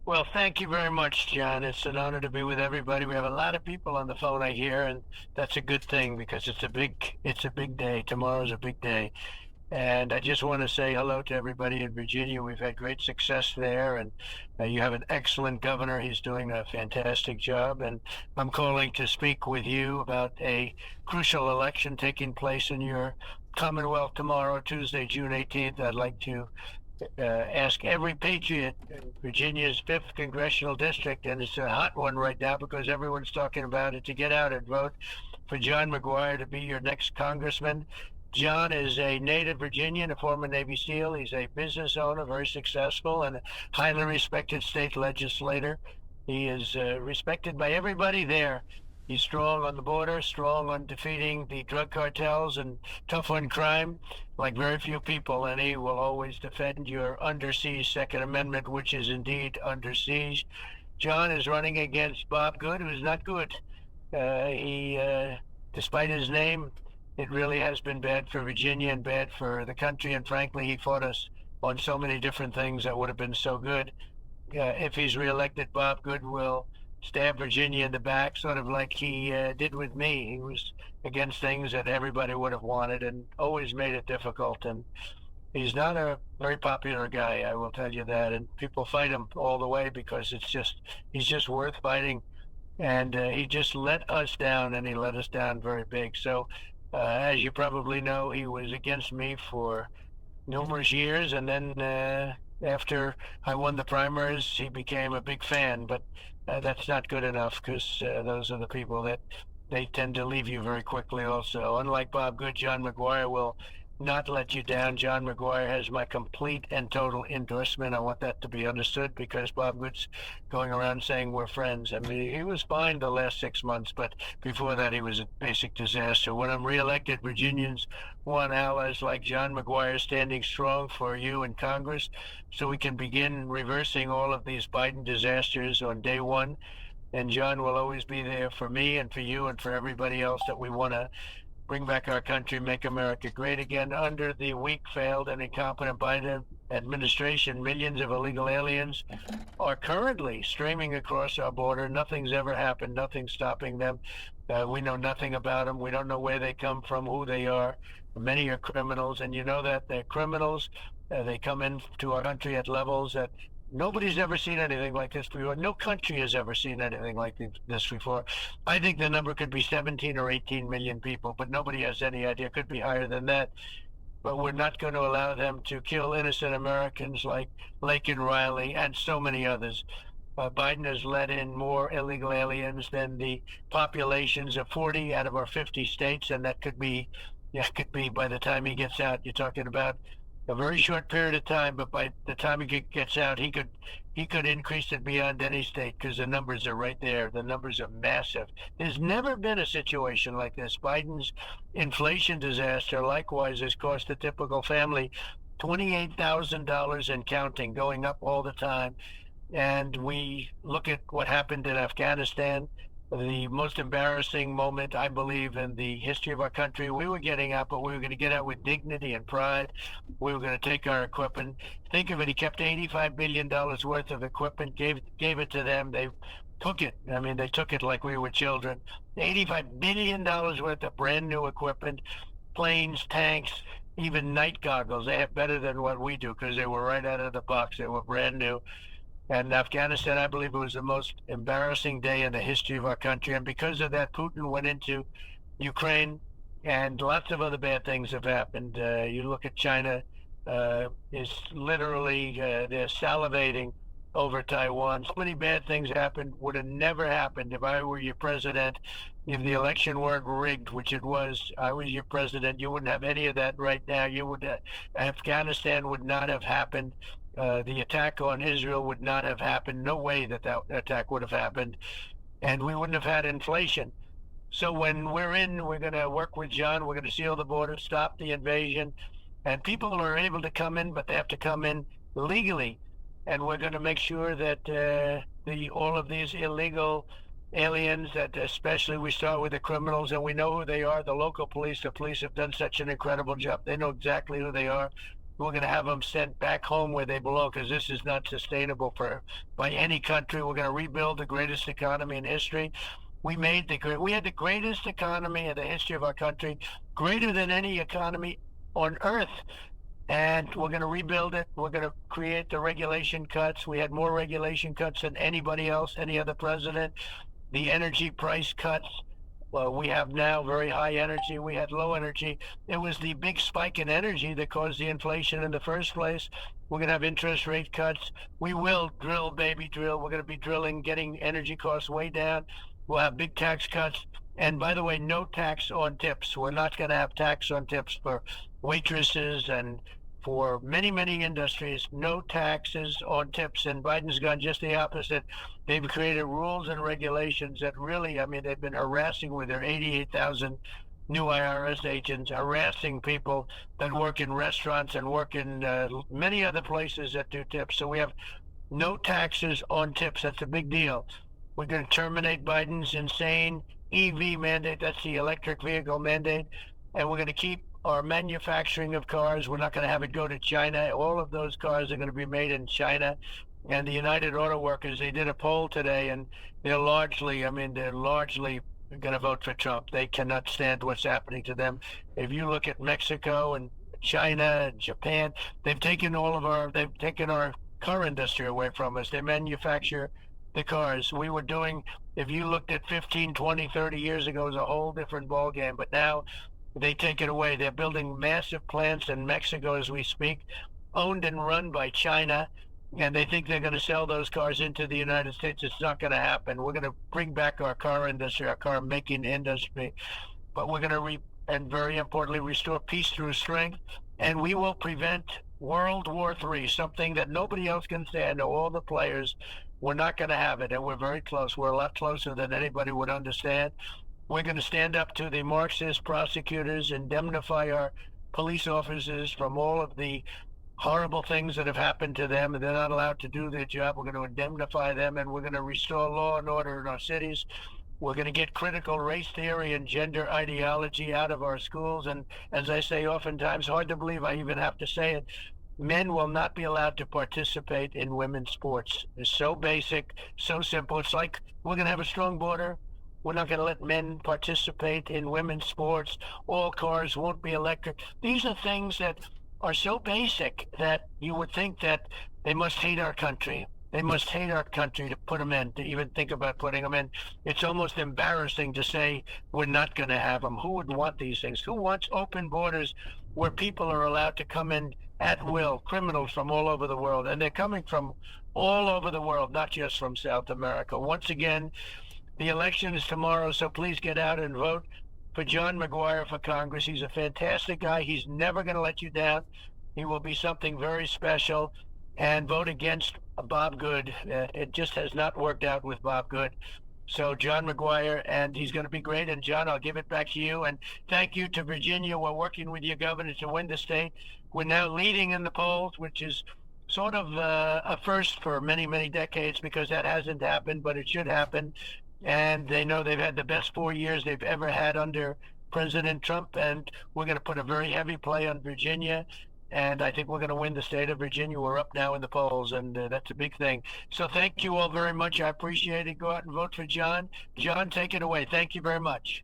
Well, thank you very much, John. It's an honor to be with everybody. We have a lot of people on the phone, I hear, and that's a good thing because it's a big day. Tomorrow's a big day. And I just want to say hello to everybody in Virginia. We've had great success there, and you have an excellent governor. He's doing a fantastic job. And I'm calling to speak with you about a crucial election taking place in your Commonwealth tomorrow, Tuesday, June 18th. I'd like to ask every patriot in Virginia's 5th Congressional District, and it's a hot one right now because everyone's talking about it, to get out and vote for John McGuire to be your next congressman. John is a native Virginian, a former Navy SEAL. He's a business owner, very successful, and a highly respected state legislator. He is respected by everybody there. He's strong on the border, strong on defeating the drug cartels, and tough on crime, like very few people. And he will always defend your under siege Second Amendment, which is indeed under siege. John is running against Bob Good, who's not good. Despite his name, it really has been bad for Virginia and bad for the country. And frankly, he fought us on so many different things that would have been so good. If he's reelected, Bob Good will stab Virginia in the back, sort of like he did with me. He was against things that everybody would have wanted and always made it difficult. And he's not a very popular guy, I will tell you that. And people fight him all the way because he's just worth fighting. And he just let us down, and he let us down very big. So, as you probably know, he was against me for numerous years, and then after I won the primaries, he became a big fan. But that's not good enough because those are the people that they tend to leave you very quickly. Also, unlike Bob Good, John McGuire will not let you down. John McGuire has my complete and total endorsement. I want that to be understood because Bob Good's going around saying we're friends. I mean, he was fine the last 6 months, but before that, he was a basic disaster. When I'm reelected, Virginians want allies like John McGuire standing strong for you in Congress so we can begin reversing all of these Biden disasters on day one. And John will always be there for me and for you and for everybody else that we want to bring back our country, make America great again. Under the weak, failed, and incompetent Biden administration, millions of illegal aliens are currently streaming across our border. Nothing's ever happened, nothing's stopping them. We know nothing about them. We don't know where they come from, who they are. Many are criminals, and you know that they're criminals. They come into our country at levels that nobody's ever seen anything like this before. No country has ever seen anything like this before. I think the number could be 17 or 18 million people, but nobody has any idea. It could be higher than that. But we're not going to allow them to kill innocent Americans like Laken Riley and so many others. Biden has let in more illegal aliens than the populations of 40 out of our 50 states, and that could be, yeah, could be by the time he gets out. You're talking about a very short period of time, but by the time gets out, he could increase it beyond any state because the numbers are right there. The numbers are massive. There's never been a situation like this. Biden's inflation disaster, likewise, has cost a typical family $28,000 and counting, going up all the time. And we look at what happened in Afghanistan, the most embarrassing moment, I believe, in the history of our country. We were getting out, but we were going to get out with dignity and pride. We were going to take our equipment. Think of it. He kept $85 billion worth of equipment, gave it to them. They took it. I mean, they took it like we were children. $85 billion worth of brand new equipment, planes, tanks, even night goggles. They have better than what we do because they were right out of the box. They were brand new. And Afghanistan, I believe it was the most embarrassing day in the history of our country. And because of that, Putin went into Ukraine, and lots of other bad things have happened. You look at China, is literally, they're salivating over Taiwan. So many bad things happened, would have never happened if I were your president. If the election weren't rigged, which it was, I was your president, you wouldn't have any of that right now. Afghanistan would not have happened. The attack on Israel would not have happened. No way that attack would have happened. And we wouldn't have had inflation. So when we're going to work with John. We're going to seal the border, stop the invasion. And people are able to come in, but they have to come in legally. And we're going to make sure that all of these illegal aliens, that especially we start with the criminals, and we know who they are. The local police, the police have done such an incredible job. They know exactly who they are. We're going to have them sent back home where they belong, because this is not sustainable by any country. We're going to rebuild the greatest economy in history. We had the greatest economy in the history of our country, greater than any economy on earth. And we're going to rebuild it. We're going to create the regulation cuts. We had more regulation cuts than anybody else, any other president. The energy price cuts. Well, we have now very high energy. We had low energy. It was the big spike in energy that caused the inflation in the first place. We're going to have interest rate cuts. We will drill, baby, drill. We're going to be drilling, getting energy costs way down. We'll have big tax cuts. And by the way, no tax on tips. We're not going to have tax on tips for waitresses and for many, many industries. No taxes on tips. And Biden's gone just the opposite. They've created rules and regulations that really, I mean, they've been harassing with their 88,000 new IRS agents, harassing people that work in restaurants and work in many other places that do tips. So we have no taxes on tips. That's a big deal. We're going to terminate Biden's insane EV mandate. That's the electric vehicle mandate. And we're going to keep our manufacturing of cars. We're not going to have it go to China. All of those cars are going to be made in China. And the United Auto Workers, they did a poll today, and they're largely going to vote for Trump. They cannot stand what's happening to them. If you look at Mexico and China and Japan, they've taken our car industry away from us. They manufacture the cars. If you looked at 15, 20, 30 years ago, it was a whole different ballgame. But now they take it away. They're building massive plants in Mexico as we speak, owned and run by China. And they think they're going to sell those cars into the United States. It's not going to happen. We're going to bring back our car industry, our car making industry. But we're going to, and very importantly, restore peace through strength. And we will prevent World War III, something that nobody else can say. I know all the players. We're not going to have it, and we're very close. We're a lot closer than anybody would understand. We're going to stand up to the Marxist prosecutors, indemnify our police officers from all of the horrible things that have happened to them, and they're not allowed to do their job. We're going to indemnify them, and we're going to restore law and order in our cities. We're going to get critical race theory and gender ideology out of our schools. And as I say oftentimes, hard to believe I even have to say it, men will not be allowed to participate in women's sports. It's so basic, so simple. It's like we're going to have a strong border. We're not going to let men participate in women's sports. All cars won't be electric. These are things that are so basic that you would think that they must hate our country. They must hate our country to put them in, to even think about putting them in. It's almost embarrassing to say we're not going to have them. Who would want these things? Who wants open borders where people are allowed to come in at will, criminals from all over the world? And they're coming from all over the world, not just from South America. Once again, the election is tomorrow, so please get out and vote for John McGuire for Congress. He's a fantastic guy. He's never going to let you down. He will be something very special. And vote against Bob Good. It just has not worked out with Bob Good. So John McGuire, and he's going to be great. And John, I'll give it back to you. And thank you to Virginia. We're working with your governor to win the state. We're now leading in the polls, which is sort of a first for many, many decades, because that hasn't happened, but it should happen. And they know they've had the best 4 years they've ever had under President Trump. And we're going to put a very heavy play on Virginia. And I think we're going to win the state of Virginia. We're up now in the polls, and that's a big thing. So thank you all very much. I appreciate it. Go out and vote for John. John, take it away. Thank you very much.